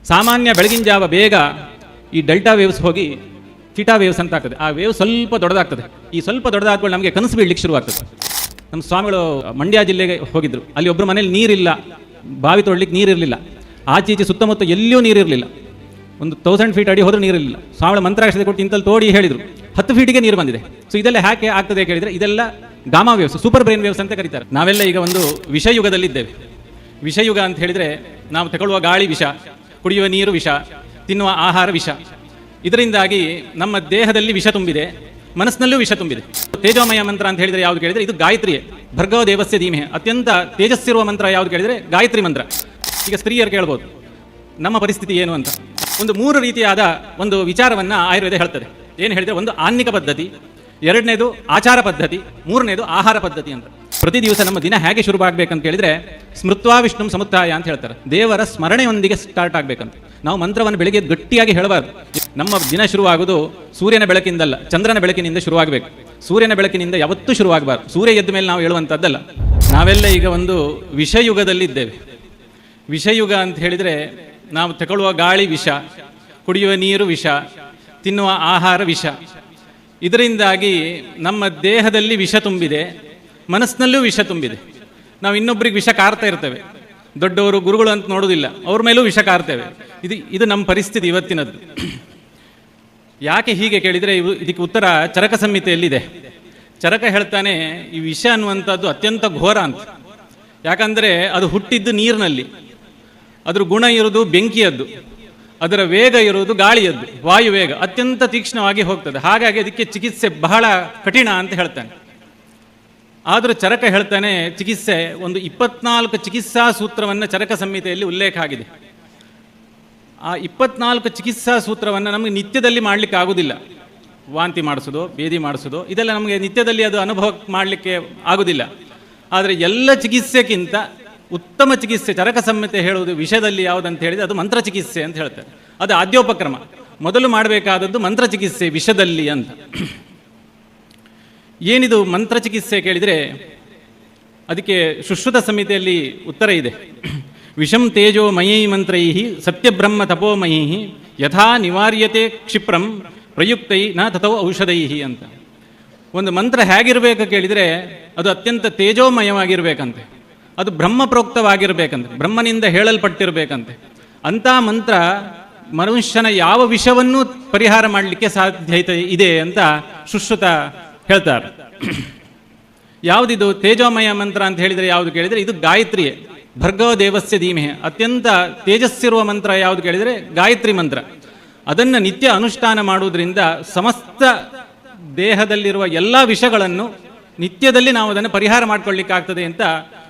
ಸಾಮಾನ್ಯ ಬೆಳಗಿನ ಜಾವ ಬೇಗ ಈ ಡೆಲ್ಟಾ ವೇವ್ಸ್ ಹೋಗಿ ಥೀಟಾ ವೇವ್ಸ್ ಅಂತ ಆಗ್ತದೆ. ಆ ವೇವ್ ಸ್ವಲ್ಪ ದೊಡ್ಡದಾಗ್ತದೆ. ಈ ಸ್ವಲ್ಪ ದೊಡ್ಡದಾದ್ಮೇಲೆ ನಮಗೆ ಕನಸು ಬೀಳಲಿಕ್ಕೆ ಶುರುವಾಗ್ತದೆ. ನಮ್ಮ ಸ್ವಾಮಿಗಳು ಮಂಡ್ಯ ಜಿಲ್ಲೆಗೆ ಹೋಗಿದ್ರು. ಅಲ್ಲಿ ಒಬ್ಬರು ಮನೇಲಿ ನೀರಿಲ್ಲ, ಬಾವಿ ತೊಡಲಿಕ್ಕೆ ನೀರಿರಲಿಲ್ಲ. ಆಚೀಚೆ ಸುತ್ತಮುತ್ತ ಎಲ್ಲಿಯೂ ನೀರಿರಲಿಲ್ಲ. ಒಂದು 1000 ಫೀಟ್ ಅಡಿ ಹೋದ್ರೂ ನೀರಿರಲಿಲ್ಲ. ಸ್ವಾಮಿಗಳು ಮಂತ್ರಾಕ್ಷತೆ ಕೊಟ್ಟು ಇಂತಲ್ಲಿ ತೋಡಿ ಹೇಳಿದರು 10 ಫೀಟಿಗೆ ನೀರು ಬಂದಿದೆ. ಸೊ ಇದೆಲ್ಲ ಯಾಕೆ ಆಗ್ತದೆ ಕೇಳಿದರೆ, ಇದೆಲ್ಲ gamma waves, super brain waves ಅಂತ ಕರೀತಾರೆ. ನಾವೆಲ್ಲ ಈಗ ಒಂದು ವಿಷಯುಗದಲ್ಲಿದ್ದೇವೆ. ವಿಷಯುಗ ಅಂತ ಹೇಳಿದರೆ ನಾವು ತಗೊಳ್ಳುವ ಗಾಳಿ ವಿಷ, ಕುಡಿಯುವ ನೀರು ವಿಷ, ತಿನ್ನುವ ಆಹಾರ ವಿಷ. ಇದರಿಂದಾಗಿ ನಮ್ಮ ದೇಹದಲ್ಲಿ ವಿಷ ತುಂಬಿದೆ, ಮನಸ್ಸಿನಲ್ಲೂ ವಿಷ ತುಂಬಿದೆ. ತೇಜೋಮಯ ಮಂತ್ರ ಅಂತ ಹೇಳಿದರೆ ಯಾವುದು ಕೇಳಿದರೆ ಇದು ಗಾಯತ್ರಿಯೇ. ಭರ್ಗವ ದೇವಸ್ಯ ಧೀಮಹಿ. ಅತ್ಯಂತ ತೇಜಸ್ಸಿರುವ ಮಂತ್ರ ಯಾವುದು ಕೇಳಿದರೆ ಗಾಯತ್ರಿ ಮಂತ್ರ. ಈಗ ಸ್ತ್ರೀಯರು ಕೇಳ್ಬೋದು ನಮ್ಮ ಪರಿಸ್ಥಿತಿ ಏನು ಅಂತ. ಒಂದು 3 ರೀತಿಯಾದ ಒಂದು ವಿಚಾರವನ್ನು ಆಯುರ್ವೇದ ಹೇಳ್ತದೆ. ಏನು ಹೇಳಿದರೆ, ಒಂದು ಆನ್ನಿಕ ಪದ್ಧತಿ, ಎರಡನೇದು ಆಚಾರ ಪದ್ಧತಿ, ಮೂರನೇದು ಆಹಾರ ಪದ್ಧತಿ ಅಂತ. ಪ್ರತಿ ದಿವಸ ನಮ್ಮ ದಿನ ಹೇಗೆ ಶುರುವಾಗಬೇಕಂತ ಹೇಳಿದರೆ ಸ್ಮೃತ್ವಾ ವಿಷ್ಣು ಸಮುತ್ತಾಯ ಅಂತ ಹೇಳ್ತಾರೆ. ದೇವರ ಸ್ಮರಣೆಯೊಂದಿಗೆ ಸ್ಟಾರ್ಟ್ ಆಗಬೇಕಂತ. ನಾವು ಮಂತ್ರವನ್ನು ಬೆಳಿಗ್ಗೆ ಗಟ್ಟಿಯಾಗಿ ಹೇಳಬಾರ್ದು. ನಮ್ಮ ದಿನ ಶುರುವಾಗುವುದು ಸೂರ್ಯನ ಬೆಳಕಿಂದಲ್ಲ, ಚಂದ್ರನ ಬೆಳಕಿನಿಂದ ಶುರುವಾಗಬೇಕು. ಸೂರ್ಯನ ಬೆಳಕಿನಿಂದ ಯಾವತ್ತೂ ಶುರುವಾಗಬಾರ್ದು. ಸೂರ್ಯ ಎದ್ದ ಮೇಲೆ ನಾವು ಹೇಳುವಂಥದ್ದಲ್ಲ. ನಾವೆಲ್ಲ ಈಗ ಒಂದು ವಿಷಯುಗದಲ್ಲಿದ್ದೇವೆ. ವಿಷಯುಗ ಅಂತ ಹೇಳಿದರೆ ನಾವು ತಗೊಳ್ಳುವ ಗಾಳಿ ವಿಷ, ಕುಡಿಯುವ ನೀರು ವಿಷ, ತಿನ್ನುವ ಆಹಾರ ವಿಷ. ಇದರಿಂದಾಗಿ ನಮ್ಮ ದೇಹದಲ್ಲಿ ವಿಷ ತುಂಬಿದೆ, ಮನಸ್ಸಿನಲ್ಲೂ ವಿಷ ತುಂಬಿದೆ. ನಾವು ಇನ್ನೊಬ್ಬರಿಗೆ ವಿಷ ಕಾರ್ತಾ ಇರ್ತೇವೆ. ದೊಡ್ಡವರು ಗುರುಗಳು ಅಂತ ನೋಡೋದಿಲ್ಲ, ಅವ್ರ ಮೇಲೂ ವಿಷ ಕಾರ್ತೇವೆ. ಇದು ನಮ್ಮ ಪರಿಸ್ಥಿತಿ ಇವತ್ತಿನದ್ದು. ಯಾಕೆ ಹೀಗೆ ಕೇಳಿದರೆ, ಇದಕ್ಕೆ ಉತ್ತರ ಚರಕ ಸಂಹಿತೆಯಲ್ಲಿದೆ. ಚರಕ ಹೇಳ್ತಾನೆ, ಈ ವಿಷ ಅನ್ನುವಂಥದ್ದು ಅತ್ಯಂತ ಘೋರ ಅಂತ. ಯಾಕಂದರೆ ಅದು ಹುಟ್ಟಿದ್ದು ನೀರಿನಲ್ಲಿ, ಅದರ ಗುಣ ಇರೋದು ಬೆಂಕಿಯದ್ದು, ಅದರ ವೇಗ ಇರುವುದು ಗಾಳಿಯದ್ದು, ವಾಯುವೇಗ ಅತ್ಯಂತ ತೀಕ್ಷ್ಣವಾಗಿ ಹೋಗ್ತದೆ. ಹಾಗಾಗಿ ಅದಕ್ಕೆ ಚಿಕಿತ್ಸೆ ಬಹಳ ಕಠಿಣ ಅಂತ ಹೇಳ್ತಾನೆ. ಆದರೂ ಚರಕ ಹೇಳ್ತಾನೆ, ಚಿಕಿತ್ಸೆ ಒಂದು 24 ಚಿಕಿತ್ಸಾ ಸೂತ್ರವನ್ನು ಚರಕ ಸಂಹಿತೆಯಲ್ಲಿ ಉಲ್ಲೇಖ ಆಗಿದೆ. ಆ 24 ಚಿಕಿತ್ಸಾ ಸೂತ್ರವನ್ನು ನಮಗೆ ನಿತ್ಯದಲ್ಲಿ ಮಾಡಲಿಕ್ಕೆ ಆಗೋದಿಲ್ಲ. ವಾಂತಿ ಮಾಡಿಸೋದು, ಬೇದಿ ಮಾಡಿಸೋದು, ಇದೆಲ್ಲ ನಮಗೆ ನಿತ್ಯದಲ್ಲಿ ಅದು ಅನುಭವ ಮಾಡಲಿಕ್ಕೆ ಆಗೋದಿಲ್ಲ. ಆದರೆ ಎಲ್ಲ ಚಿಕಿತ್ಸೆಗಿಂತ ಉತ್ತಮ ಚಿಕಿತ್ಸೆ ಚರಕ ಸಂಹಿತೆ ಹೇಳುವುದು ವಿಷಯದಲ್ಲಿ ಯಾವುದಂತ ಹೇಳಿದರೆ ಅದು ಮಂತ್ರ ಚಿಕಿತ್ಸೆ ಅಂತ ಹೇಳ್ತಾರೆ. ಅದು ಆದ್ಯೋಪಕ್ರಮ. ಮೊದಲು ಮಾಡಬೇಕಾದದ್ದು ಮಂತ್ರ ಚಿಕಿತ್ಸೆ ವಿಷದಲ್ಲಿ ಅಂತ. ಏನಿದು ಮಂತ್ರ ಚಿಕಿತ್ಸೆ ಕೇಳಿದರೆ ಅದಕ್ಕೆ ಸುಶ್ರುತ ಸಂಹಿತೆಯಲ್ಲಿ ಉತ್ತರ ಇದೆ. ವಿಷಂ ತೇಜೋ ಮಯೈ ಮಂತ್ರೈ ಸತ್ಯಬ್ರಹ್ಮ ತಪೋಮಯೈ ಯಥಾ ನಿವಾರ್ಯತೆ ಕ್ಷಿಪ್ರಂ ಪ್ರಯುಕ್ತೈ ನ ತಥೋ ಔಷಧೈ ಅಂತ. ಒಂದು ಮಂತ್ರ ಹೇಗಿರಬೇಕು ಕೇಳಿದರೆ ಅದು ಅತ್ಯಂತ ತೇಜೋಮಯವಾಗಿರಬೇಕಂತೆ, ಅದು ಬ್ರಹ್ಮ ಪ್ರೋಕ್ತವಾಗಿರಬೇಕಂತೆ, ಬ್ರಹ್ಮನಿಂದ ಹೇಳಲ್ಪಟ್ಟಿರಬೇಕಂತೆ. ಅಂಥ ಮಂತ್ರ ಮನುಷ್ಯನ ಯಾವ ವಿಷವನ್ನೂ ಪರಿಹಾರ ಮಾಡಲಿಕ್ಕೆ ಸಾಧ್ಯತೆ ಇದೆ ಅಂತ ಸುಶ್ರುತ ಹೇಳ್ತಾರೆ. ಯಾವುದಿದು ತೇಜೋಮಯ ಮಂತ್ರ ಅಂತ ಹೇಳಿದರೆ ಯಾವುದು ಕೇಳಿದರೆ ಇದು ಗಾಯತ್ರಿಯೇ. ಭರ್ಗವ ದೇವಸ್ಯ ಧೀಮಹಿ. ಅತ್ಯಂತ ತೇಜಸ್ಸಿರುವ ಮಂತ್ರ ಯಾವುದು ಕೇಳಿದರೆ ಗಾಯತ್ರಿ ಮಂತ್ರ. ಅದನ್ನು ನಿತ್ಯ ಅನುಷ್ಠಾನ ಮಾಡುವುದರಿಂದ ಸಮಸ್ತ ದೇಹದಲ್ಲಿರುವ ಎಲ್ಲ ವಿಷಗಳನ್ನು ನಿತ್ಯದಲ್ಲಿ ನಾವು ಅದನ್ನು ಪರಿಹಾರ ಮಾಡಿಕೊಳ್ಳಿಕ್ಕಾಗ್ತದೆ ಅಂತ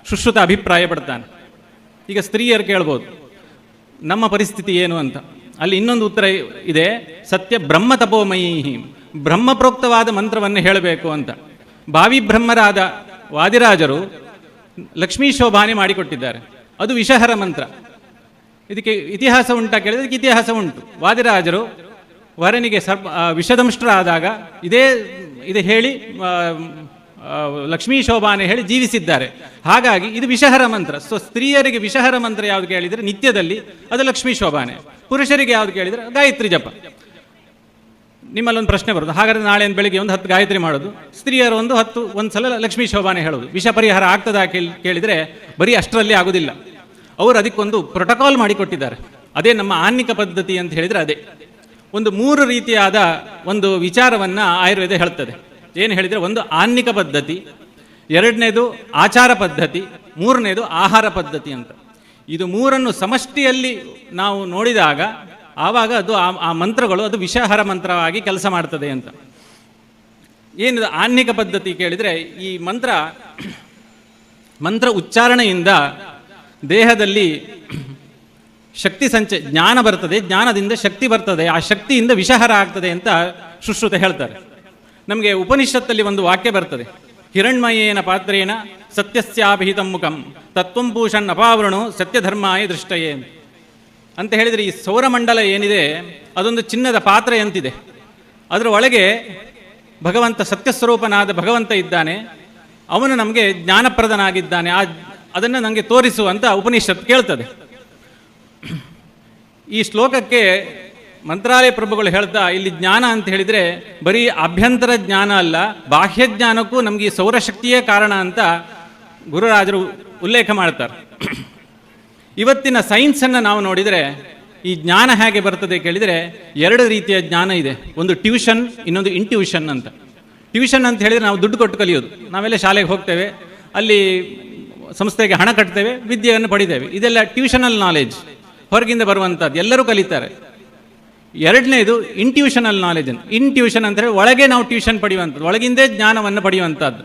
ಸುಶ್ರುತ ಅಭಿಪ್ರಾಯ ಪಡ್ತಾನೆ. ಈಗ ಸ್ತ್ರೀಯರು ಕೇಳ್ಬೋದು ನಮ್ಮ ಪರಿಸ್ಥಿತಿ ಏನು ಅಂತ. ಅಲ್ಲಿ ಇನ್ನೊಂದು ಉತ್ತರ ಇದೆ, ಸತ್ಯ ಬ್ರಹ್ಮ ತಪೋಮಯಿ. ಬ್ರಹ್ಮಪ್ರೋಕ್ತವಾದ ಮಂತ್ರವನ್ನು ಹೇಳಬೇಕು ಅಂತ. ಭಾವಿ ಬ್ರಹ್ಮರಾದ ವಾದಿರಾಜರು ಲಕ್ಷ್ಮೀ ಶೋಭಾನೆ ಮಾಡಿಕೊಟ್ಟಿದ್ದಾರೆ. ಅದು ವಿಷಹರ ಮಂತ್ರ. ಇದಕ್ಕೆ ಇತಿಹಾಸ ಉಂಟಾ ಕೇಳಿದ್ರೆ ಇದಕ್ಕೆ ಇತಿಹಾಸ ಉಂಟು. ವಾದಿರಾಜರು ವರನಿಗೆ ವಿಷದಂಷ್ಟ್ರಾದಾಗ ಇದೇ ಹೇಳಿ ಲಕ್ಷ್ಮೀ ಶೋಭಾನೆ ಹೇಳಿ ಜೀವಿಸಿದ್ದಾರೆ. ಹಾಗಾಗಿ ಇದು ವಿಷಹರ ಮಂತ್ರ. ಸೊ ಸ್ತ್ರೀಯರಿಗೆ ವಿಷಹರ ಮಂತ್ರ ಯಾವುದು ಕೇಳಿದರೆ ನಿತ್ಯದಲ್ಲಿ ಅದು ಲಕ್ಷ್ಮೀ ಶೋಭಾನೆ. ಪುರುಷರಿಗೆ ಯಾವುದು ಕೇಳಿದರೆ ಗಾಯತ್ರಿ ಜಪ. ನಿಮ್ಮಲ್ಲೊಂದು ಪ್ರಶ್ನೆ ಬರೋದು, ಹಾಗಾದರೆ ನಾಳೆ ಬೆಳಿಗ್ಗೆ ಒಂದು 10 ಗಾಯತ್ರಿ ಮಾಡೋದು, ಸ್ತ್ರೀಯರು ಒಂದು ಸಲ ಲಕ್ಷ್ಮೀ ಶೋಭಾನೆ ಹೇಳೋದು, ವಿಷ ಪರಿಹಾರ ಆಗ್ತದಾ ಕೇಳಿದರೆ ಬರೀ ಅಷ್ಟರಲ್ಲಿ ಆಗೋದಿಲ್ಲ. ಅವರು ಅದಕ್ಕೊಂದು ಪ್ರೋಟೋಕಾಲ್ ಮಾಡಿಕೊಟ್ಟಿದ್ದಾರೆ. ಅದೇ ನಮ್ಮ ಆನ್ನಿಕ ಪದ್ಧತಿ ಅಂತ ಹೇಳಿದರೆ ಅದೇ. ಒಂದು 3 ರೀತಿಯಾದ ಒಂದು ವಿಚಾರವನ್ನು ಆಯುರ್ವೇದ ಹೇಳ್ತದೆ. ಏನು ಹೇಳಿದರೆ, ಒಂದು ಆನ್ನಿಕ ಪದ್ಧತಿ, ಎರಡನೇದು ಆಚಾರ ಪದ್ಧತಿ, ಮೂರನೇದು ಆಹಾರ ಪದ್ಧತಿ ಅಂತ. ಇದು 3 ಸಮಷ್ಟಿಯಲ್ಲಿ ನಾವು ನೋಡಿದಾಗ ಆವಾಗ ಅದು ಆ ಮಂತ್ರಗಳು ಅದು ವಿಷಹರ ಮಂತ್ರವಾಗಿ ಕೆಲಸ ಮಾಡ್ತದೆ ಅಂತ. ಏನಿದು ಆನ್ನಿಕ ಪದ್ಧತಿ ಕೇಳಿದರೆ, ಈ ಮಂತ್ರ ಉಚ್ಚಾರಣೆಯಿಂದ ದೇಹದಲ್ಲಿ ಶಕ್ತಿ ಜ್ಞಾನ ಬರ್ತದೆ, ಜ್ಞಾನದಿಂದ ಶಕ್ತಿ ಬರ್ತದೆ, ಆ ಶಕ್ತಿಯಿಂದ ವಿಷಹರ ಆಗ್ತದೆ ಅಂತ ಸುಶ್ರುತ ಹೇಳ್ತಾರೆ. ನಮಗೆ ಉಪನಿಷತ್ತಲ್ಲಿ ಒಂದು ವಾಕ್ಯ ಬರ್ತದೆ, ಹಿರಣ್ಮಯೇನ ಪಾತ್ರೇನ ಸತ್ಯಸ್ಯಾಭಿಹಿತಂ ಮುಖಂ ತತ್ವಂ ಪೂಷಣ್ ಅಪಾವೃಣು ಸತ್ಯಧರ್ಮಾಯ ದೃಷ್ಟಯೇ ಅಂತ ಹೇಳಿದರೆ, ಈ ಸೌರಮಂಡಲ ಏನಿದೆ ಅದೊಂದು ಚಿನ್ನದ ಪಾತ್ರೆ ಅಂತಿದೆ. ಅದರ ಒಳಗೆ ಭಗವಂತ ಸತ್ಯಸ್ವರೂಪನಾದ ಭಗವಂತ ಇದ್ದಾನೆ. ಅವನು ನಮಗೆ ಜ್ಞಾನಪ್ರದನಾಗಿದ್ದಾನೆ. ಅದನ್ನು ನನಗೆ ತೋರಿಸುವಂತ ಉಪನಿಷತ್ ಕೇಳ್ತದೆ. ಈ ಶ್ಲೋಕಕ್ಕೆ ಮಂತ್ರಾಲಯ ಪ್ರಭುಗಳು ಹೇಳ್ತಾ ಇಲ್ಲಿ ಜ್ಞಾನ ಅಂತ ಹೇಳಿದರೆ ಬರೀ ಅಭ್ಯಂತರ ಜ್ಞಾನ ಅಲ್ಲ, ಬಾಹ್ಯ ಜ್ಞಾನಕ್ಕೂ ನಮಗೆ ಈ ಸೌರಶಕ್ತಿಯೇ ಕಾರಣ ಅಂತ ಗುರುರಾಜರು ಉಲ್ಲೇಖ ಮಾಡ್ತಾರೆ. ಇವತ್ತಿನ ಸೈನ್ಸನ್ನು ನಾವು ನೋಡಿದರೆ ಈ ಜ್ಞಾನ ಹೇಗೆ ಬರ್ತದೆ ಕೇಳಿದರೆ 2 ರೀತಿಯ ಜ್ಞಾನ ಇದೆ. ಒಂದು ಟ್ಯೂಷನ್, ಇನ್ನೊಂದು ಇಂಟ್ಯೂಷನ್ ಅಂತ. ಟ್ಯೂಷನ್ ಅಂತ ಹೇಳಿದರೆ ನಾವು ದುಡ್ಡು ಕೊಟ್ಟು ಕಲಿಯೋದು. ನಾವೆಲ್ಲ ಶಾಲೆಗೆ ಹೋಗ್ತೇವೆ, ಅಲ್ಲಿ ಸಂಸ್ಥೆಗೆ ಹಣ ಕಟ್ತೇವೆ, ವಿದ್ಯೆಯನ್ನು ಪಡಿತೇವೆ. ಇದೆಲ್ಲ ಟ್ಯೂಷನಲ್ ನಾಲೆಜ್, ಹೊರಗಿಂದ ಬರುವಂಥದ್ದು, ಎಲ್ಲರೂ ಕಲಿತಾರೆ. ಎರಡನೇದು ಇಂಟ್ಯೂಷನಲ್ ನಾಲೆಜ್ ಅಂತ. ಇಂಟ್ಯೂಷನ್ ಅಂತ ಹೇಳಿ ಒಳಗೆ ನಾವು ಟ್ಯೂಷನ್ ಪಡೆಯುವಂಥದ್ದು, ಒಳಗಿಂದೇ ಜ್ಞಾನವನ್ನು ಪಡೆಯುವಂಥದ್ದು.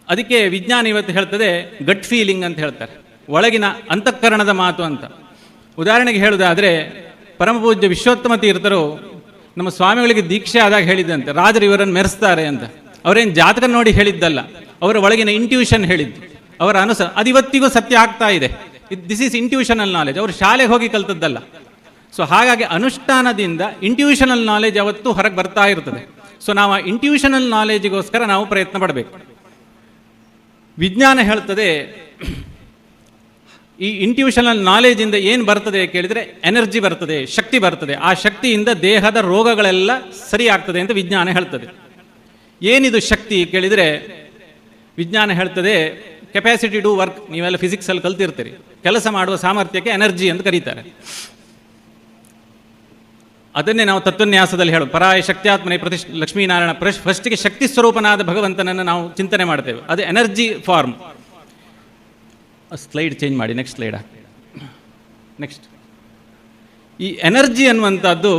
ಅದಕ್ಕೆ ವಿಜ್ಞಾನ ಇವತ್ತು ಹೇಳ್ತದೆ ಗಟ್ ಫೀಲಿಂಗ್ ಅಂತ ಹೇಳ್ತಾರೆ, ಒಳಗಿನ ಅಂತಃಕರಣದ ಮಾತು ಅಂತ. ಉದಾಹರಣೆಗೆ ಹೇಳುವುದಾದರೆ, ಪರಮಪೂಜ್ಯ ವಿಶ್ವೋತ್ತಮ ತೀರ್ಥರು ನಮ್ಮ ಸ್ವಾಮಿಗಳಿಗೆ ದೀಕ್ಷೆ ಆದಾಗ ಹೇಳಿದ್ದಂತೆ, ರಾಜರು ಇವರನ್ನು ಮೆರೆಸ್ತಾರೆ ಅಂತ. ಅವರೇನು ಜಾತಕ ನೋಡಿ ಹೇಳಿದ್ದಲ್ಲ, ಅವರ ಒಳಗಿನ ಇಂಟ್ಯೂಷನ್ ಹೇಳಿದ್ದು, ಅವರ ಅದು ಇವತ್ತಿಗೂ ಸತ್ಯ ಆಗ್ತಾ ಇದೆ. ದಿಸ್ ಈಸ್ ಇಂಟ್ಯೂಷನಲ್ ನಾಲೆಜ್, ಅವರು ಶಾಲೆಗೆ ಹೋಗಿ ಕಲ್ತದ್ದಲ್ಲ. ಸೊ ಹಾಗಾಗಿ ಅನುಷ್ಠಾನದಿಂದ ಇಂಟ್ಯೂಷನಲ್ ನಾಲೆಜ್ ಯಾವತ್ತೂ ಹೊರಗೆ ಬರ್ತಾ ಇರ್ತದೆ. ಸೊ ನಾವು ಆ ಇಂಟ್ಯೂಷನಲ್ ನಾಲೆಜಿಗೋಸ್ಕರ ನಾವು ಪ್ರಯತ್ನ ಪಡಬೇಕು. ವಿಜ್ಞಾನ ಹೇಳ್ತದೆ ಈ ಇಂಟ್ಯೂಷನಲ್ ನಾಲೆಜಿಂದ ಏನು ಬರ್ತದೆ ಕೇಳಿದರೆ ಎನರ್ಜಿ ಬರ್ತದೆ, ಶಕ್ತಿ ಬರ್ತದೆ. ಆ ಶಕ್ತಿಯಿಂದ ದೇಹದ ರೋಗಗಳೆಲ್ಲ ಸರಿ ಆಗ್ತದೆ ಅಂತ ವಿಜ್ಞಾನ ಹೇಳ್ತದೆ. ಏನಿದು ಶಕ್ತಿ ಕೇಳಿದರೆ ವಿಜ್ಞಾನ ಹೇಳ್ತದೆ ಕೆಪಾಸಿಟಿ ಟು ವರ್ಕ್. ನೀವೆಲ್ಲ ಫಿಸಿಕ್ಸಲ್ಲಿ ಕಲ್ತಿರ್ತೀರಿ, ಕೆಲಸ ಮಾಡುವ ಸಾಮರ್ಥ್ಯಕ್ಕೆ ಎನರ್ಜಿ ಅಂತ ಕರೀತಾರೆ. ಅದನ್ನೇ ನಾವು ತತ್ವನ್ಯಾಸದಲ್ಲಿ ಹೇಳೋದು, ಪರಾಯ ಶಕ್ತ್ಯಾತ್ಮನೆ ಲಕ್ಷ್ಮೀನಾರಾಯಣ. ಫಸ್ಟಿಗೆ ಶಕ್ತಿ ಸ್ವರೂಪನಾದ ಭಗವಂತನನ್ನು ನಾವು ಚಿಂತನೆ ಮಾಡ್ತೇವೆ, ಅದು ಎನರ್ಜಿ ಫಾರ್ಮ್. ಸ್ಲೈಡ್ ಚೇಂಜ್ ಮಾಡಿ, ನೆಕ್ಸ್ಟ್ ಸ್ಲೈಡ್ ಹಾಕಿ. ನೆಕ್ಸ್ಟ್, ಈ ಎನರ್ಜಿ ಅನ್ನುವಂಥದ್ದು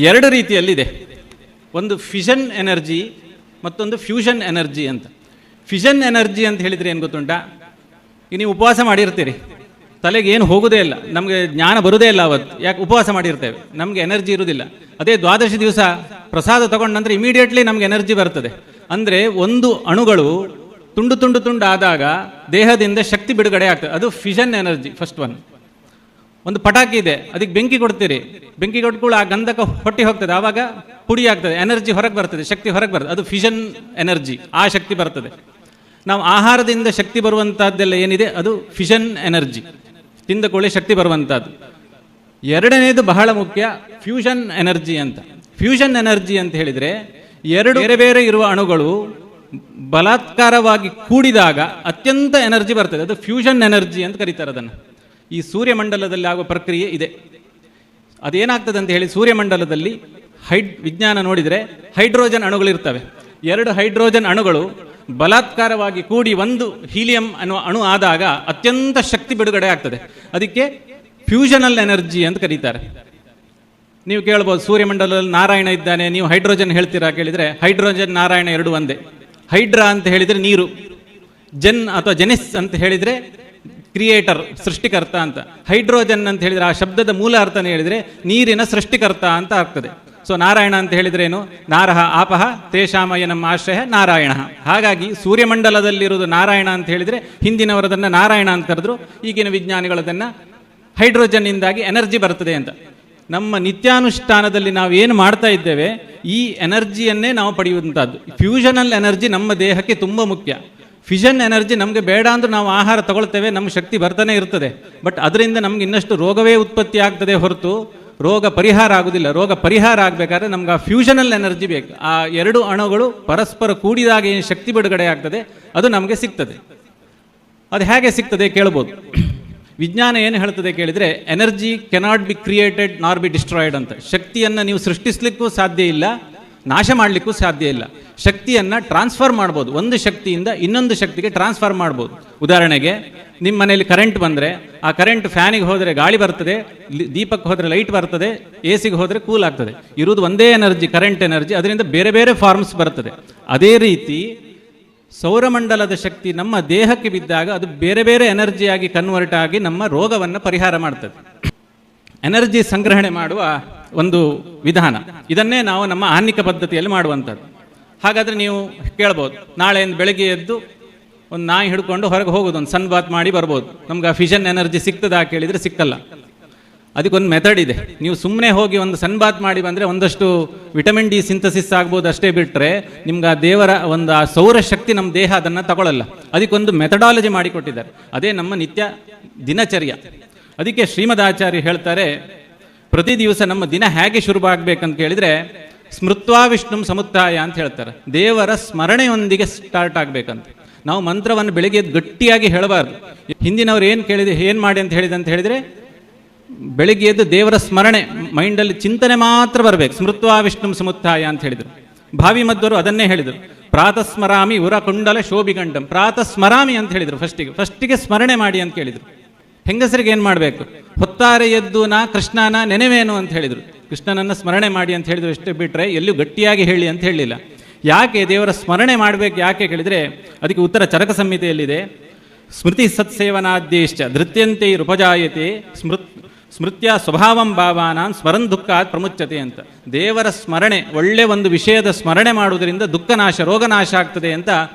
2 ರೀತಿಯಲ್ಲಿದೆ. ಒಂದು ಫಿಷನ್ ಎನರ್ಜಿ, ಮತ್ತೊಂದು ಫ್ಯೂಷನ್ ಎನರ್ಜಿ ಅಂತ. ಫಿಷನ್ ಎನರ್ಜಿ ಅಂತ ಹೇಳಿದರೆ ಏನು ಗೊತ್ತುಂಟಾ? ಈಗ ನೀವು ಉಪವಾಸ ಮಾಡಿರ್ತೀರಿ, ತಲೆಗೆ ಏನು ಹೋಗೋದೇ ಇಲ್ಲ, ನಮಗೆ ಜ್ಞಾನ ಬರೋದೇ ಇಲ್ಲ ಅವತ್ತು. ಯಾಕೆ? ಉಪವಾಸ ಮಾಡಿರ್ತೇವೆ, ನಮಗೆ ಎನರ್ಜಿ ಇರುವುದಿಲ್ಲ. ಅದೇ ದ್ವಾದಶಿ ದಿವಸ ಪ್ರಸಾದ ತಗೊಂಡ ನಂತರ ಇಮಿಡಿಯೇಟ್ಲಿ ನಮಗೆ ಎನರ್ಜಿ ಬರ್ತದೆ. ಅಂದರೆ ಒಂದು ಅಣುಗಳು ತುಂಡು ತುಂಡು ತುಂಡು ಆದಾಗ ದೇಹದಿಂದ ಶಕ್ತಿ ಬಿಡುಗಡೆ ಆಗ್ತದೆ, ಅದು ಫಿಷನ್ ಎನರ್ಜಿ. First one. ಒಂದು ಪಟಾಕಿ ಇದೆ, ಅದಕ್ಕೆ ಬೆಂಕಿ ಕೊಡ್ತೀರಿ, ಬೆಂಕಿ ಕೊಟ್ಕೊಳ್ಳೋ ಆ ಗಂಧಕ ಹೊಟ್ಟಿ ಹೋಗ್ತದೆ, ಆವಾಗ ಪುಡಿ ಆಗ್ತದೆ, ಎನರ್ಜಿ ಹೊರಗೆ ಬರ್ತದೆ, ಶಕ್ತಿ ಹೊರಗೆ ಬರ್ತದೆ, ಅದು ಫಿಷನ್ ಎನರ್ಜಿ. ಆ ಶಕ್ತಿ ಬರ್ತದೆ. ನಾವು ಆಹಾರದಿಂದ ಶಕ್ತಿ ಬರುವಂಥದ್ದೆಲ್ಲ ಏನಿದೆ ಅದು ಫಿಷನ್ ಎನರ್ಜಿ, ತಿಂದ ಕೂಡಲೇ ಶಕ್ತಿ ಬರುವಂಥದ್ದು. ಎರಡನೇದು ಬಹಳ ಮುಖ್ಯ, ಫ್ಯೂಷನ್ ಎನರ್ಜಿ ಅಂತ. ಫ್ಯೂಷನ್ ಎನರ್ಜಿ ಅಂತ ಹೇಳಿದರೆ 2 ಬೇರೆ ಬೇರೆ ಇರುವ ಅಣುಗಳು ಬಲಾತ್ಕಾರವಾಗಿ ಕೂಡಿದಾಗ ಅತ್ಯಂತ ಎನರ್ಜಿ ಬರ್ತದೆ, ಅದು ಫ್ಯೂಷನ್ ಎನರ್ಜಿ ಅಂತ ಕರೀತಾರೆ ಅದನ್ನು. ಈ ಸೂರ್ಯಮಂಡಲದಲ್ಲಿ ಆಗುವ ಪ್ರಕ್ರಿಯೆ ಇದೆ. ಅದೇನಾಗ್ತದೆ ಅಂತ ಹೇಳಿ, ಸೂರ್ಯಮಂಡಲದಲ್ಲಿ ವಿಜ್ಞಾನ ನೋಡಿದರೆ ಹೈಡ್ರೋಜನ್ ಅಣುಗಳಿರ್ತವೆ. 2 ಹೈಡ್ರೋಜನ್ ಅಣುಗಳು ಬಲಾತ್ಕಾರವಾಗಿ ಕೂಡಿ ಒಂದು ಹೀಲಿಯಂ ಅನ್ನುವ ಅಣು ಆದಾಗ ಅತ್ಯಂತ ಶಕ್ತಿ ಬಿಡುಗಡೆ ಆಗ್ತದೆ. ಅದಕ್ಕೆ ಫ್ಯೂಷನಲ್ ಎನರ್ಜಿ ಅಂತ ಕರೀತಾರೆ. ನೀವು ಕೇಳ್ಬೋದು, ಸೂರ್ಯಮಂಡಲದಲ್ಲಿ ನಾರಾಯಣ ಇದ್ದಾನೆ, ನೀವು ಹೈಡ್ರೋಜನ್ ಹೇಳ್ತೀರಾ ಕೇಳಿದರೆ, ಹೈಡ್ರೋಜನ್ ನಾರಾಯಣ 2 ಒಂದೇ. ಹೈಡ್ರಾ ಅಂತ ಹೇಳಿದರೆ ನೀರು, ಜನ್ ಅಥವಾ ಜೆನಿಸ್ ಅಂತ ಹೇಳಿದರೆ ಕ್ರಿಯೇಟರ್, ಸೃಷ್ಟಿಕರ್ತ ಅಂತ. ಹೈಡ್ರೋಜನ್ ಅಂತ ಹೇಳಿದರೆ ಆ ಶಬ್ದದ ಮೂಲ ಅರ್ಥನೇ ಹೇಳಿದರೆ ನೀರಿನ ಸೃಷ್ಟಿಕರ್ತ ಅಂತ ಆಗ್ತದೆ. ಸೊ ನಾರಾಯಣ ಅಂತ ಹೇಳಿದ್ರೆ ಏನು? ನಾರಹ ಆಪಹ ತೇಷಾಮಯ ನಮ್ಮ ಆಶ್ರಯ ನಾರಾಯಣ. ಹಾಗಾಗಿ ಸೂರ್ಯಮಂಡಲದಲ್ಲಿರುವುದು ನಾರಾಯಣ ಅಂತ ಹೇಳಿದರೆ ಹಿಂದಿನವರದನ್ನು ನಾರಾಯಣ ಅಂತ ಕರೆದ್ರು, ಈಗಿನ ವಿಜ್ಞಾನಿಗಳದನ್ನು ಹೈಡ್ರೋಜನ್ನಿಂದಾಗಿ ಎನರ್ಜಿ ಬರ್ತದೆ ಅಂತ. ನಮ್ಮ ನಿತ್ಯಾನುಷ್ಠಾನದಲ್ಲಿ ನಾವು ಏನು ಮಾಡ್ತಾ ಇದ್ದೇವೆ, ಈ ಎನರ್ಜಿಯನ್ನೇ ನಾವು ಪಡೆಯುವಂಥದ್ದು. ಫ್ಯೂಷನಲ್ ಎನರ್ಜಿ ನಮ್ಮ ದೇಹಕ್ಕೆ ತುಂಬ ಮುಖ್ಯ. ಫಿಷನ್ ಎನರ್ಜಿ ನಮಗೆ ಬೇಡ ಅಂದ್ರೂ ನಾವು ಆಹಾರ ತಗೊಳ್ತೇವೆ, ನಮ್ಮ ಶಕ್ತಿ ಬರ್ತಾನೆ ಇರ್ತದೆ. ಬಟ್ ಅದರಿಂದ ನಮ್ಗೆ ಇನ್ನಷ್ಟು ರೋಗವೇ ಉತ್ಪತ್ತಿ ಆಗ್ತದೆ ಹೊರತು ರೋಗ ಪರಿಹಾರ ಆಗೋದಿಲ್ಲ. ರೋಗ ಪರಿಹಾರ ಆಗಬೇಕಾದ್ರೆ ನಮ್ಗೆ ಆ ಫ್ಯೂಷನಲ್ ಎನರ್ಜಿ ಬೇಕು. ಆ 2 ಅಣುಗಳು ಪರಸ್ಪರ ಕೂಡಿದಾಗ ಏನು ಶಕ್ತಿ ಬಿಡುಗಡೆ ಆಗ್ತದೆ ಅದು ನಮಗೆ ಸಿಗ್ತದೆ. ಅದು ಹೇಗೆ ಸಿಗ್ತದೆ ಕೇಳ್ಬೋದು. ವಿಜ್ಞಾನ ಏನು ಹೇಳ್ತದೆ ಕೇಳಿದರೆ, ಎನರ್ಜಿ ಕೆನಾಟ್ ಬಿ ಕ್ರಿಯೇಟೆಡ್ ನಾರ್ ಬಿ ಡಿಸ್ಟ್ರಾಯ್ಡ್ ಅಂತ. ಶಕ್ತಿಯನ್ನು ನೀವು ಸೃಷ್ಟಿಸಲಿಕ್ಕೂ ಸಾಧ್ಯ ಇಲ್ಲ, ನಾಶ ಮಾಡಲಿಕ್ಕೂ ಸಾಧ್ಯ ಇಲ್ಲ. ಶಕ್ತಿಯನ್ನು ಟ್ರಾನ್ಸ್ಫರ್ ಮಾಡ್ಬೋದು, ಒಂದು ಶಕ್ತಿಯಿಂದ ಇನ್ನೊಂದು ಶಕ್ತಿಗೆ ಟ್ರಾನ್ಸ್ಫರ್ ಮಾಡ್ಬೋದು. ಉದಾಹರಣೆಗೆ ನಿಮ್ಮ ಮನೆಯಲ್ಲಿ ಕರೆಂಟ್ ಬಂದರೆ ಆ ಕರೆಂಟ್ ಫ್ಯಾನಿಗೆ ಹೋದರೆ ಗಾಳಿ ಬರ್ತದೆ, ದೀಪಕ್ಕೆ ಹೋದರೆ ಲೈಟ್ ಬರ್ತದೆ, ಎ ಸಿಗೆ ಹೋದರೆ ಕೂಲ್ ಆಗ್ತದೆ. ಇರುವುದು ಒಂದೇ ಎನರ್ಜಿ, ಕರೆಂಟ್ ಎನರ್ಜಿ. ಅದರಿಂದ ಬೇರೆ ಬೇರೆ ಫಾರ್ಮ್ಸ್ ಬರ್ತದೆ. ಅದೇ ರೀತಿ ಸೌರಮಂಡಲದ ಶಕ್ತಿ ನಮ್ಮ ದೇಹಕ್ಕೆ ಬಿದ್ದಾಗ ಅದು ಬೇರೆ ಬೇರೆ ಎನರ್ಜಿಯಾಗಿ ಕನ್ವರ್ಟ್ ಆಗಿ ನಮ್ಮ ರೋಗವನ್ನು ಪರಿಹಾರ ಮಾಡ್ತದೆ. ಎನರ್ಜಿ ಸಂಗ್ರಹಣೆ ಮಾಡುವ ಒಂದು ವಿಧಾನ, ಇದನ್ನೇ ನಾವು ನಮ್ಮ ಆಹ್ನಿಕ ಪದ್ಧತಿಯಲ್ಲಿ ಮಾಡುವಂಥದ್ದು. ಹಾಗಾದರೆ ನೀವು ಕೇಳ್ಬೋದು, ನಾಳೆಯಿಂದ ಬೆಳಗ್ಗೆ ಎದ್ದು ಒಂದು ನಾಯಿ ಹಿಡ್ಕೊಂಡು ಹೊರಗೆ ಹೋಗೋದು, ಒಂದು ಸನ್ ಬಾತ್ ಮಾಡಿ ಬರ್ಬೋದು. ನಮ್ಗೆ ಆ ಫಿಷನ್ ಎನರ್ಜಿ ಸಿಗ್ತದಾ ಕೇಳಿದರೆ ಸಿಕ್ಕಲ್ಲ. ಅದಕ್ಕೊಂದು ಮೆಥಡ್ ಇದೆ. ನೀವು ಸುಮ್ಮನೆ ಹೋಗಿ ಒಂದು ಸನ್ ಬಾತ್ ಮಾಡಿ ಬಂದರೆ ಒಂದಷ್ಟು ವಿಟಮಿನ್ ಡಿ ಸಿಂಥಸಿಸ್ ಆಗ್ಬೋದು, ಅಷ್ಟೇ ಬಿಟ್ಟರೆ ನಿಮ್ಗೆ ಆ ದೇವರ ಒಂದು ಆ ಸೌರಶಕ್ತಿ ನಮ್ಮ ದೇಹ ಅದನ್ನು ತಗೊಳ್ಳಲ್ಲ. ಅದಕ್ಕೊಂದು ಮೆಥಡಾಲಜಿ ಮಾಡಿಕೊಟ್ಟಿದ್ದಾರೆ. ಅದೇ ನಮ್ಮ ನಿತ್ಯ ದಿನಚರ್ಯ. ಅದಕ್ಕೆ ಶ್ರೀಮದಾಚಾರ್ಯ ಹೇಳ್ತಾರೆ, ಪ್ರತಿ ದಿವಸ ನಮ್ಮ ದಿನ ಹೇಗೆ ಶುರುವಾಗಬೇಕಂತ ಕೇಳಿದರೆ ಸ್ಮೃತ್ವಾ ವಿಷ್ಣು ಸಮುತ್ತಾಯ ಅಂತ ಹೇಳ್ತಾರೆ. ದೇವರ ಸ್ಮರಣೆಯೊಂದಿಗೆ ಸ್ಟಾರ್ಟ್ ಆಗಬೇಕಂತ. ನಾವು ಮಂತ್ರವನ್ನು ಬೆಳಿಗ್ಗೆ ಗಟ್ಟಿಯಾಗಿ ಹೇಳಬಾರ್ದು. ಹಿಂದಿನವ್ರು ಏನು ಮಾಡಿ ಅಂತ ಹೇಳಿದರೆ ಬೆಳಿಗ್ಗೆ ಎದ್ದು ದೇವರ ಸ್ಮರಣೆ ಮೈಂಡಲ್ಲಿ ಚಿಂತನೆ ಮಾತ್ರ ಬರಬೇಕು. ಸ್ಮೃತ್ವಾ ವಿಷ್ಣು ಸಮುತ್ತಾಯ ಅಂತ ಹೇಳಿದರು. ಭಾವಿ ಮಧ್ವರು ಅದನ್ನೇ ಹೇಳಿದರು. ಪ್ರಾತಸ್ಮರಾಮಿ ಉರ ಕುಂಡಲ ಶೋಭಿಗಂಡಂ. ಪ್ರಾತಸ್ಮರಾಮಿ ಅಂತ ಹೇಳಿದರು. ಫಸ್ಟಿಗೆ ಸ್ಮರಣೆ ಮಾಡಿ ಅಂತ ಕೇಳಿದರು. ಹೆಂಗಸರಿಗೆ ಏನು ಮಾಡಬೇಕು? ಹೊತ್ತಾರೆ ಎದ್ದು ನಾ ಕೃಷ್ಣನ ನೆನೆವೇನು ಅಂತ ಹೇಳಿದರು. ಕೃಷ್ಣನನ್ನು ಸ್ಮರಣೆ ಮಾಡಿ ಅಂತ ಹೇಳಿದ್ರು. ಎಷ್ಟೇ ಬಿಟ್ಟರೆ ಎಲ್ಲೂ ಗಟ್ಟಿಯಾಗಿ ಹೇಳಿ ಅಂತ ಹೇಳಲಿಲ್ಲ. ಯಾಕೆ ದೇವರ ಸ್ಮರಣೆ ಮಾಡಬೇಕು ಯಾಕೆ ಕೇಳಿದರೆ ಅದಕ್ಕೆ ಉತ್ತರ ಚರಕ ಸಂಹಿತೆಯಲ್ಲಿದೆ. ಸ್ಮೃತಿ ಸತ್ಸೇವನಾದ್ಯೇಶ್ಚ ಧೃತ್ಯಂತೆ ಉಪಜಾಯತೆ ಸ್ಮೃತ್ಯ ಸ್ವಭಾವಂ ಭಾವಾನಾಂ ಸ್ಮರನ್ ದುಃಖಾತ್ ಪ್ರಮುಚ್ಯತೆ ಅಂತ. ದೇವರ ಸ್ಮರಣೆ, ಒಳ್ಳೆ ಒಂದು ವಿಷಯದ ಸ್ಮರಣೆ ಮಾಡುವುದರಿಂದ ದುಃಖನಾಶ, ರೋಗನಾಶ ಆಗ್ತದೆ ಅಂತ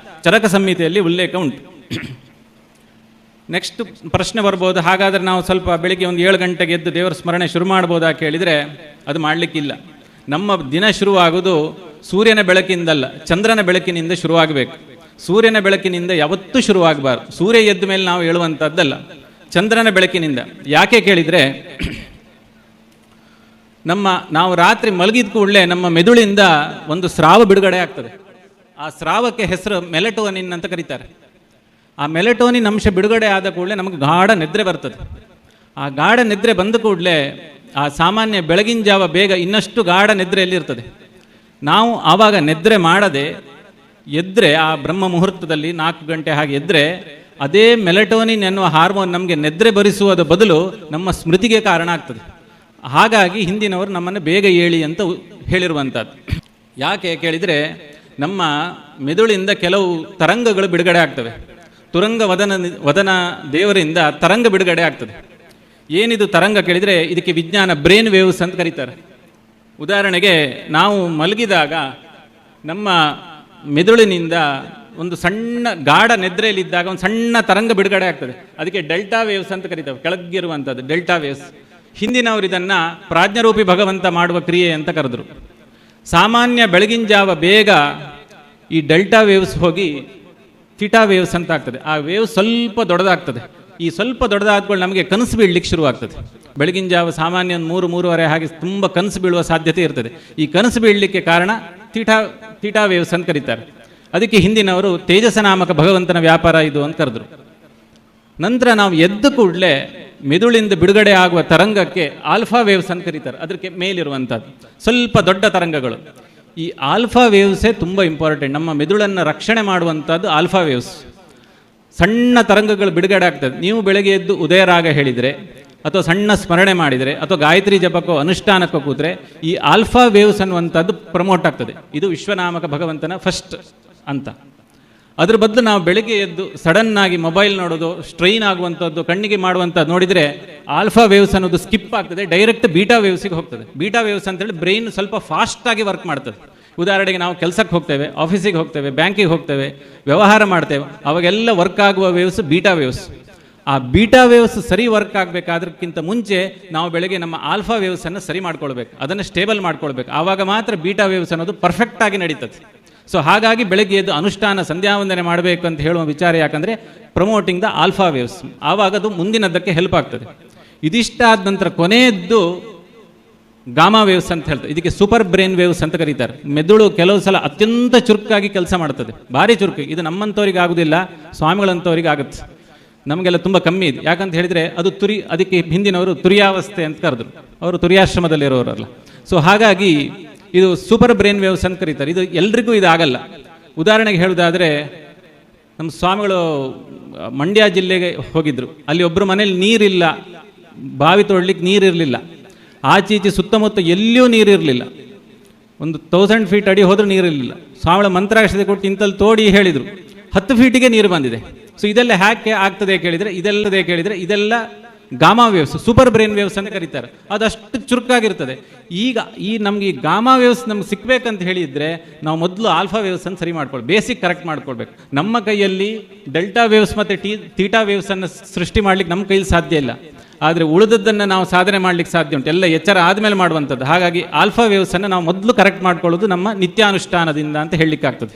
ಚರಕ ಸಂಹಿತೆಯಲ್ಲಿ ಉಲ್ಲೇಖ ಉಂಟು. ನೆಕ್ಸ್ಟ್ ಪ್ರಶ್ನೆ ಬರ್ಬೋದು, ಹಾಗಾದರೆ ನಾವು ಸ್ವಲ್ಪ ಬೆಳಿಗ್ಗೆ ಒಂದು 7 ಗಂಟೆಗೆ ಎದ್ದು ದೇವರ ಸ್ಮರಣೆ ಶುರು ಮಾಡ್ಬೋದಾ ಕೇಳಿದರೆ ಅದು ಮಾಡಲಿಕ್ಕಿಲ್ಲ. ನಮ್ಮ ದಿನ ಶುರುವಾಗೋದು ಸೂರ್ಯನ ಬೆಳಕಿಂದಲ್ಲ, ಚಂದ್ರನ ಬೆಳಕಿನಿಂದ ಶುರುವಾಗಬೇಕು. ಸೂರ್ಯನ ಬೆಳಕಿನಿಂದ ಯಾವತ್ತೂ ಶುರುವಾಗಬಾರ್ದು. ಸೂರ್ಯ ಎದ್ದ ಮೇಲೆ ನಾವು ಹೇಳುವಂಥದ್ದಲ್ಲ, ಚಂದ್ರನ ಬೆಳಕಿನಿಂದ. ಯಾಕೆ ಕೇಳಿದರೆ ನಾವು ರಾತ್ರಿ ಮಲಗಿದ ಕೂಡಲೇ ನಮ್ಮ ಮೆದುಳಿಂದ ಒಂದು ಸ್ರಾವ ಬಿಡುಗಡೆ ಆಗ್ತದೆ. ಆ ಸ್ರಾವಕ್ಕೆ ಹೆಸರು ಮೆಲಟೋನಿನ್ ಅಂತ ಕರೀತಾರೆ. ಆ ಮೆಲಟೋನಿನ್ ಅಂಶ ಬಿಡುಗಡೆ ಆದ ಕೂಡಲೇ ನಮಗೆ ಗಾಢ ನಿದ್ರೆ ಬರ್ತದೆ. ಆ ಗಾಢ ನಿದ್ರೆ ಬಂದ ಕೂಡಲೇ ಆ ಸಾಮಾನ್ಯ ಬೆಳಗಿನ ಜಾವ ಬೇಗ ಇನ್ನಷ್ಟು ಗಾಢ ನಿದ್ರೆಯಲ್ಲಿರ್ತದೆ. ನಾವು ಆವಾಗ ನಿದ್ರೆ ಮಾಡದೆ ಎದ್ದರೆ, ಆ ಬ್ರಹ್ಮ ಮುಹೂರ್ತದಲ್ಲಿ 4 ಗಂಟೆ ಹಾಗೆ ಎದ್ದರೆ, ಅದೇ ಮೆಲಟೋನಿನ್ ಎನ್ನುವ ಹಾರ್ಮೋನ್ ನಮಗೆ ನಿದ್ರೆ ಬರಿಸುವುದ ಬದಲು ನಮ್ಮ ಸ್ಮೃತಿಗೆ ಕಾರಣ ಆಗ್ತದೆ. ಹಾಗಾಗಿ ಹಿಂದಿನವರು ನಮ್ಮನ್ನು ಬೇಗ ಏಳಿ ಅಂತ ಹೇಳಿರುವಂಥದ್ದು. ಯಾಕೆ ಕೇಳಿದರೆ ನಮ್ಮ ಮೆದುಳಿಂದ ಕೆಲವು ತರಂಗಗಳು ಬಿಡುಗಡೆ ಆಗ್ತವೆ. ತುರಂಗ ವದನ ದೇವರಿಂದ ತರಂಗ ಬಿಡುಗಡೆ ಆಗ್ತದೆ. ಏನಿದು ತರಂಗ ಕೇಳಿದರೆ ಇದಕ್ಕೆ ವಿಜ್ಞಾನ ಬ್ರೇನ್ ವೇವ್ಸ್ ಅಂತ ಕರೀತಾರೆ. ಉದಾಹರಣೆಗೆ ನಾವು ಮಲಗಿದಾಗ ನಮ್ಮ ಮೆದುಳಿನಿಂದ ಒಂದು ಸಣ್ಣ ಗಾಢ ನಿದ್ರೆಯಲ್ಲಿದ್ದಾಗ ಒಂದು ಸಣ್ಣ ತರಂಗ ಬಿಡುಗಡೆ ಆಗ್ತದೆ. ಅದಕ್ಕೆ ಡೆಲ್ಟಾ ವೇವ್ಸ್ ಅಂತ ಕರೀತೇವೆ. ಕೆಳಗಿರುವಂಥದ್ದು ಡೆಲ್ಟಾ ವೇವ್ಸ್. ಹಿಂದಿನವರು ಇದನ್ನು ಪ್ರಾಜ್ಞರೂಪಿ ಭಗವಂತ ಮಾಡುವ ಕ್ರಿಯೆ ಅಂತ ಕರೆದರು. ಸಾಮಾನ್ಯ ಬೆಳಗಿನ ಜಾವ ಬೇಗ ಈ ಡೆಲ್ಟಾ ವೇವ್ಸ್ ಹೋಗಿ ಥೀಟಾ ವೇವ್ಸ್ ಅಂತ ಆಗ್ತದೆ. ಆ ವೇವ್ ಸ್ವಲ್ಪ ದೊಡ್ಡದಾಗ್ತದೆ. ಈ ಸ್ವಲ್ಪ ದೊಡ್ಡದಾದ್ಕೊಂಡು ನಮಗೆ ಕನಸು ಬೀಳಲಿಕ್ಕೆ ಶುರುವಾಗ್ತದೆ. ಬೆಳಗಿನ ಜಾವ ಸಾಮಾನ್ಯ 3-3:30 ಹಾಗೆ ತುಂಬ ಕನಸು ಬೀಳುವ ಸಾಧ್ಯತೆ ಇರ್ತದೆ. ಈ ಕನಸು ಬೀಳಲಿಕ್ಕೆ ಕಾರಣ ಥೀಟಾ ವೇವ್ಸ್ ಅಂತ ಕರೀತಾರೆ. ಅದಕ್ಕೆ ಹಿಂದಿನವರು ತೇಜಸ ನಾಮಕ ಭಗವಂತನ ವ್ಯಾಪಾರ ಇದು ಅಂತ ಕರೆದ್ರು. ನಂತರ ನಾವು ಎದ್ದು ಕೂಡಲೇ ಮೆದುಳಿಂದ ಬಿಡುಗಡೆ ಆಗುವ ತರಂಗಕ್ಕೆ ಆಲ್ಫಾ ವೇವ್ಸ್ ಅಂತ ಕರೀತಾರೆ. ಅದಕ್ಕೆ ಮೇಲಿರುವಂಥದ್ದು ಸ್ವಲ್ಪ ದೊಡ್ಡ ತರಂಗಗಳು. ಈ ಆಲ್ಫಾ ವೇವ್ಸೇ ತುಂಬ ಇಂಪಾರ್ಟೆಂಟ್. ನಮ್ಮ ಮೆದುಳನ್ನು ರಕ್ಷಣೆ ಮಾಡುವಂಥದ್ದು ಆಲ್ಫಾ ವೇವ್ಸ್. ಸಣ್ಣ ತರಂಗಗಳು ಬಿಡುಗಡೆ ಆಗ್ತದೆ. ನೀವು ಬೆಳಗ್ಗೆ ಎದ್ದು ಉದಯರಾಗ ಹೇಳಿದರೆ ಅಥವಾ ಸಣ್ಣ ಸ್ಮರಣೆ ಮಾಡಿದರೆ ಅಥವಾ ಗಾಯತ್ರಿ ಜಪಕ್ಕೋ ಅನುಷ್ಠಾನಕ್ಕೋ ಕೂತ್ರೆ ಈ ಆಲ್ಫಾ ವೇವ್ಸ್ ಅನ್ನುವಂಥದ್ದು ಪ್ರಮೋಟ್ ಆಗ್ತದೆ. ಇದು ವಿಶ್ವನಾಮಕ ಭಗವಂತನ ಫಸ್ಟ್ ಅಂತ. ಅದ್ರ ಬದಲು ನಾವು ಬೆಳಗ್ಗೆ ಎದ್ದು ಸಡನ್ನಾಗಿ ಮೊಬೈಲ್ ನೋಡೋದು, ಸ್ಟ್ರೈನ್ ಆಗುವಂಥದ್ದು, ಕಣ್ಣಿಗೆ ಮಾಡುವಂಥದ್ದು ನೋಡಿದರೆ ಆಲ್ಫಾ ವೇವ್ಸ್ ಅನ್ನೋದು ಸ್ಕಿಪ್ ಆಗ್ತದೆ, ಡೈರೆಕ್ಟ್ ಬೀಟಾ ವೇವ್ಸಿಗೆ ಹೋಗ್ತದೆ. ಬೀಟಾ ವೇವ್ಸ್ ಅಂತೇಳಿ ಬ್ರೈನ್ ಸ್ವಲ್ಪ ಫಾಸ್ಟಾಗಿ ವರ್ಕ್ ಮಾಡ್ತದೆ. ಉದಾಹರಣೆಗೆ ನಾವು ಕೆಲಸಕ್ಕೆ ಹೋಗ್ತೇವೆ, ಆಫೀಸಿಗೆ ಹೋಗ್ತೇವೆ, ಬ್ಯಾಂಕಿಗೆ ಹೋಗ್ತೇವೆ, ವ್ಯವಹಾರ ಮಾಡ್ತೇವೆ, ಅವಾಗೆಲ್ಲ ವರ್ಕ್ ಆಗುವ ವೇವ್ಸ್ ಬೀಟಾ ವೇವ್ಸ್. ಆ ಬೀಟಾ ವೇವ್ಸ್ ಸರಿ ವರ್ಕ್ ಆಗಬೇಕಾದ್ರಕ್ಕಿಂತ ಮುಂಚೆ ನಾವು ಬೆಳಗ್ಗೆ ನಮ್ಮ ಆಲ್ಫಾ ವೇವ್ಸನ್ನು ಸರಿ ಮಾಡ್ಕೊಳ್ಬೇಕು, ಅದನ್ನು ಸ್ಟೇಬಲ್ ಮಾಡ್ಕೊಳ್ಬೇಕು. ಆವಾಗ ಮಾತ್ರ ಬೀಟಾ ವೇವ್ಸ್ ಅನ್ನೋದು ಪರ್ಫೆಕ್ಟಾಗಿ ನಡೀತದೆ. ಸೊ ಹಾಗಾಗಿ ಬೆಳಗ್ಗೆ ಎದ್ದು ಅನುಷ್ಠಾನ ಸಂಧ್ಯಾವಂದನೆ ಮಾಡಬೇಕು ಅಂತ ಹೇಳುವ ವಿಚಾರ ಯಾಕಂದರೆ ಪ್ರಮೋಟಿಂಗ್ ದ ಆಲ್ಫಾ ವೇವ್ಸ್. ಆವಾಗ ಅದು ಮುಂದಿನದಕ್ಕೆ ಹೆಲ್ಪ್ ಆಗ್ತದೆ. ಇದಿಷ್ಟ ಆದ ನಂತರ ಕೊನೆಯದ್ದು ಗಾಮಾ ವೇವ್ಸ್ ಅಂತ ಹೇಳ್ತಾರೆ. ಇದಕ್ಕೆ ಸೂಪರ್ ಬ್ರೈನ್ ವೇವ್ಸ್ ಅಂತ ಕರೀತಾರೆ. ಮೆದುಳು ಕೆಲವು ಸಲ ಅತ್ಯಂತ ಚುರುಕಾಗಿ ಕೆಲಸ ಮಾಡ್ತದೆ, ಭಾರಿ ಚುರುಕು. ಇದು ನಮ್ಮಂಥವ್ರಿಗೆ ಆಗೋದಿಲ್ಲ, ಸ್ವಾಮಿಗಳಂಥವ್ರಿಗೆ ಆಗುತ್ತೆ. ನಮಗೆಲ್ಲ ತುಂಬ ಕಮ್ಮಿ ಇದೆ. ಯಾಕಂತ ಹೇಳಿದರೆ ಅದು ಅದಕ್ಕೆ ಹಿಂದಿನವರು ತುರಿಯಾವಸ್ಥೆ ಅಂತ ಕರೆದ್ರು. ಅವರು ತುರಿಯಾಶ್ರಮದಲ್ಲಿರೋರಲ್ಲ. ಸೊ ಹಾಗಾಗಿ ಇದು ಸೂಪರ್ ಬ್ರೈನ್ ವೇವ್ಸ್ ಅಂತ ಕರೀತಾರೆ. ಇದು ಎಲ್ರಿಗೂ ಇದಾಗಲ್ಲ. ಉದಾಹರಣೆಗೆ ಹೇಳೋದಾದರೆ, ನಮ್ಮ ಸ್ವಾಮಿಗಳು ಮಂಡ್ಯ ಜಿಲ್ಲೆಗೆ ಹೋಗಿದ್ರು. ಅಲ್ಲಿ ಒಬ್ಬರು ಮನೇಲಿ ನೀರಿಲ್ಲ, ಬಾವಿ ತೋಡ್ಲಿಕ್ಕೆ ನೀರಿರಲಿಲ್ಲ. ಆಚೀಚೆ ಸುತ್ತಮುತ್ತ ಎಲ್ಲಿಯೂ ನೀರಿರಲಿಲ್ಲ. ಒಂದು 1000 ಫೀಟ್ ಅಡಿ ಹೋದ್ರೂ ನೀರಿರಲಿಲ್ಲ. ಸ್ವಾಮಿಗಳ ಮಂತ್ರಾಕ್ಷತೆ ಕೊಟ್ಟು ಇಂತಲ್ಲಿ ತೋಡಿ ಹೇಳಿದರು, 10 ಫೀಟಿಗೆ ನೀರು ಬಂದಿದೆ. ಸೊ ಇದೆಲ್ಲ ಹ್ಯಾಕೆ ಆಗ್ತದೆ ಕೇಳಿದರೆ ಇದೆಲ್ಲ gamma waves, super brain waves ಅಂತ ಕರೀತಾರೆ. ಅದಷ್ಟು ಚುರುಕಾಗಿರ್ತದೆ. ಈಗ ನಮಗೆ ಈ ಗಾಮಾ ವೇವ್ಸ್ ನಮ್ಗೆ ಸಿಕ್ಬೇಕಂತ ಹೇಳಿದರೆ ನಾವು ಮೊದಲು ಆಲ್ಫಾ ವೇವ್ಸ್ ಅನ್ನು ಸರಿ ಮಾಡ್ಕೊಳ್ಬೇಕು, ಬೇಸಿಕ್ ಕರೆಕ್ಟ್ ಮಾಡ್ಕೊಳ್ಬೇಕು. ನಮ್ಮ ಕೈಯಲ್ಲಿ ಡೆಲ್ಟಾ ವೇವ್ಸ್ ಮತ್ತು ಥೀಟಾ ವೇವ್ಸನ್ನು ಸೃಷ್ಟಿ ಮಾಡ್ಲಿಕ್ಕೆ ನಮ್ಮ ಕೈಯಲ್ಲಿ ಸಾಧ್ಯ ಇಲ್ಲ. ಆದರೆ ಉಳಿದದ್ದನ್ನು ನಾವು ಸಾಧನೆ ಮಾಡ್ಲಿಕ್ಕೆ ಸಾಧ್ಯ ಉಂಟು, ಎಲ್ಲ ಎಚ್ಚರ ಆದಮೇಲೆ ಮಾಡುವಂಥದ್ದು. ಹಾಗಾಗಿ ಆಲ್ಫಾ ವೇವ್ಸನ್ನು ನಾವು ಮೊದಲು ಕರೆಕ್ಟ್ ಮಾಡ್ಕೊಳ್ಳೋದು ನಮ್ಮ ನಿತ್ಯಾನುಷ್ಠಾನದಿಂದ ಅಂತ ಹೇಳಲಿಕ್ಕೆ ಆಗ್ತದೆ.